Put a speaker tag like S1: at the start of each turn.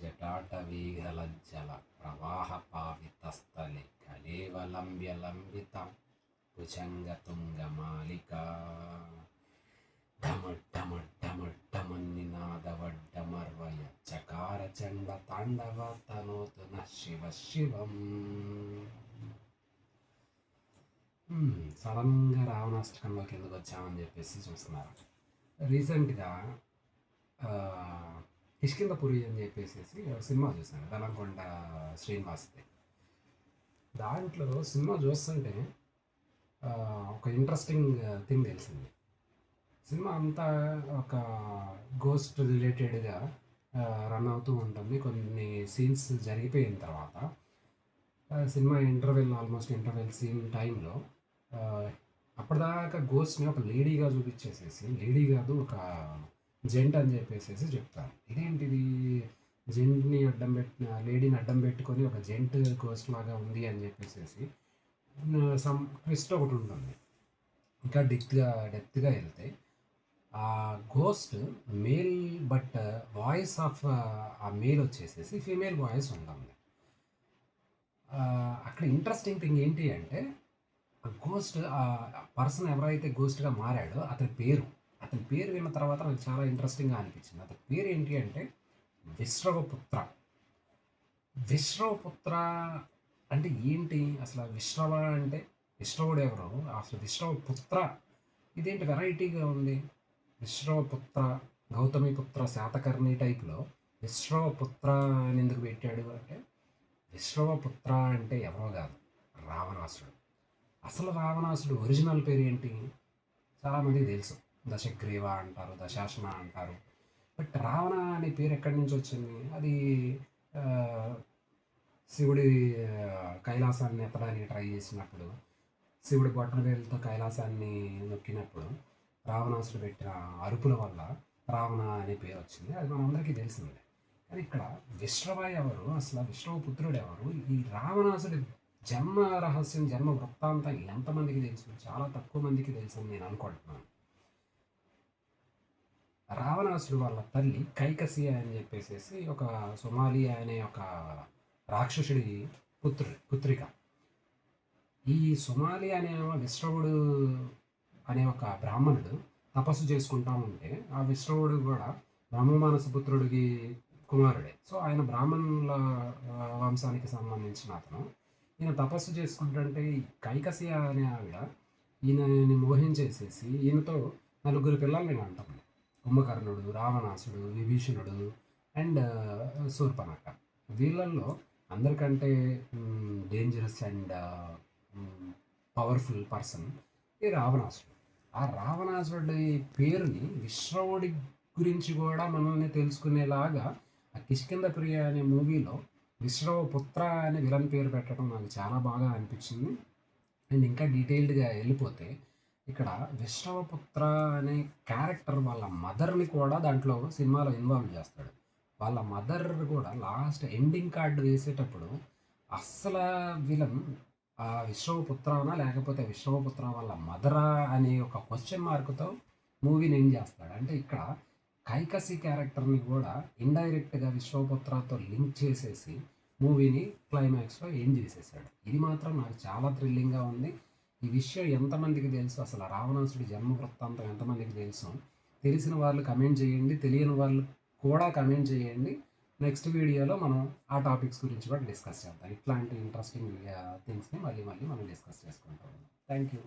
S1: జటాటవీగలజ్జల ప్రవాహ పావితస్థలే కలేవలంబ్యలంబిత భుజంగతుంగమాలికా ఢమఢమఢమఢమన్నినాదవడ్డమర్వయ చకార చండ తాండవ తనోతు శివ శివం. సడన్గా రావణాష్టకంలోకి ఎందుకు వచ్చామని చెప్పేసి చూస్తున్నారు. రీసెంట్గా కిష్కింధపురి అని చెప్పేసి సినిమా చూశాను, బెల్లంకొండ శ్రీనివాస్ది. దాంట్లో సినిమా చూస్తుంటే ఒక ఇంట్రెస్టింగ్ థింగ్ తెలిసింది. సినిమా అంతా ఒక గోస్ట్ రిలేటెడ్గా రన్ అవుతూ ఉంటుంది. కొన్ని సీన్స్ జరిగిపోయిన తర్వాత సినిమా ఆల్మోస్ట్ ఇంటర్వెల్ సీన్ టైంలో అప్పటిదాకా గోస్ట్ని ఒక లేడీగా చూపించేసేసి, లేడీ కాదు ఒక జెంట్ అని చెప్పేసి చెప్తారు. ఇదేంటిది, జెంట్ని అడ్డం పెట్టిన లేడీని అడ్డం పెట్టుకొని ఒక జెంట్ గోస్ట్ లాగా ఉంది అని చెప్పేసి సమ్ ట్విస్ట్ ఒకటి ఉంటుంది. ఇంకా డెప్త్గా వెళ్తే ఆ ghost male, but voice of ఆ మేల్ వచ్చేసేసి ఫీమేల్ వాయిస్ ఉంటుంది. అక్కడ ఇంట్రెస్టింగ్ థింగ్ ఏంటి అంటే, గోస్ట్ ఆ పర్సన్ ఎవరైతే గోస్ట్గా మారాడో అతని పేరు విన్న తర్వాత నాకు చాలా ఇంట్రెస్టింగ్గా అనిపించింది. అతని పేరు ఏంటి అంటే విశ్రవపుత్ర. విశ్రవపుత్ర అంటే ఏంటి అసలు? విశ్రవ అంటే విశ్రవుడు ఎవరు, అసలు విశ్రవపుత్ర ఇదేంటి వెరైటీగా ఉంది. విశ్రవపుత్ర, గౌతమిపుత్ర, శాతకర్ణి టైప్లో విశ్రవపుత్ర అని ఎందుకు పెట్టాడు అంటే, విశ్రవపుత్ర అంటే ఎవరో కాదు, రావణాసుడు. అసలు రావణాసుడు ఒరిజినల్ పేరు ఏంటి చాలామందికి తెలుసు, దశగ్రీవ అంటారు, దశాసన అంటారు. బట్ రావణ అనే పేరు ఎక్కడి నుంచి వచ్చింది? అది శివుడి కైలాసాన్ని ఎత్తడానికి ట్రై చేసినప్పుడు, శివుడి బొట్టనవేలుతో కైలాసాన్ని నొక్కినప్పుడు రావణాసుడు పెట్టిన అరుపుల వల్ల రావణ అనే పేరు వచ్చింది. అది మనందరికీ తెలిసిందే. కానీ ఇక్కడ విశ్రవ ఎవరు, అసలు విశ్రవపుత్రుడు ఎవరు, ఈ రావణాసుడి జన్మ రహస్యం, జన్మ వృత్తాంతం ఎంతమందికి తెలుసు? చాలా తక్కువ మందికి తెలుసు అని నేను అనుకుంటున్నాను. రావణాసుడు వాళ్ళ తల్లి కైకసి అని చెప్పేసి ఒక సొమాలియా అనే ఒక రాక్షసుడి పుత్రిక. ఈ సొమాలి అనే విశ్రవుడు అనే ఒక బ్రాహ్మణుడు తపస్సు చేసుకుంటా ఉంటే, ఆ విశ్రవుడు కూడా బ్రహ్మమానస పుత్రుడికి కుమారుడే. సో ఆయన బ్రాహ్మణుల వంశానికి సంబంధించిన అతను. ఈయన తపస్సు చేసుకుంటుంటే కైకసియ అనే ఆవిడ ఈయనని మోహించేసేసి ఈయనతో 4 పిల్లల్ని అంటాం. కుంభకర్ణుడు, రావణాసుడు, విభీషణుడు అండ్ శూర్పణఖ. వీళ్ళల్లో అందరికంటే డేంజరస్ అండ్ పవర్ఫుల్ పర్సన్ ఈ రావణాసుడు. ఆ రావణాసుడి పేరుని విశ్రవుడి గురించి కూడా మనల్ని తెలుసుకునేలాగా ఆ కిష్కింధపురి అనే మూవీలో విశ్రవపుత్ర అనే విలన్ పేరు పెట్టడం నాకు చాలా బాగా అనిపించింది. అండ్ ఇంకా డీటెయిల్డ్గా వెళ్ళిపోతే, ఇక్కడ విశ్రవపుత్ర అనే క్యారెక్టర్ వాళ్ళ మదర్ని కూడా దాంట్లో సినిమాలో ఇన్వాల్వ్ చేస్తాడు. వాళ్ళ మదర్ కూడా లాస్ట్ ఎండింగ్ కార్డు వేసేటప్పుడు అస్సలు విలన్ ఆ విశ్రవపుత్రనా లేకపోతే విశ్రవపుత్ర వాళ్ళ మదరా అనే ఒక క్వశ్చన్ మార్క్తో మూవీని ఎండ్ చేస్తాడు. అంటే ఇక్కడ కైకసి క్యారెక్టర్ని కూడా ఇండైరెక్ట్గా విశ్వపుత్రతో లింక్ చేసేసి మూవీని క్లైమాక్స్లో ఎండ్ చేసేసాడు. ఇది మాత్రం నాకు చాలా థ్రిల్లింగ్గా ఉంది. ఈ విషయం ఎంతమందికి తెలుసు, అసలు రావణాసుడి జన్మ వృత్తాంతం ఎంతమందికి తెలుసు? తెలిసిన వాళ్ళు కమెంట్ చేయండి, తెలియని వాళ్ళు కూడా కమెంట్ చేయండి. నెక్స్ట్ వీడియోలో మనం ఆ టాపిక్స్ గురించి కూడా డిస్కస్ చేద్దాం. ఇట్లాంటి ఇంట్రెస్టింగ్ థింగ్స్ని మళ్ళీ మనం డిస్కస్ చేసుకుంటాం. Thank you.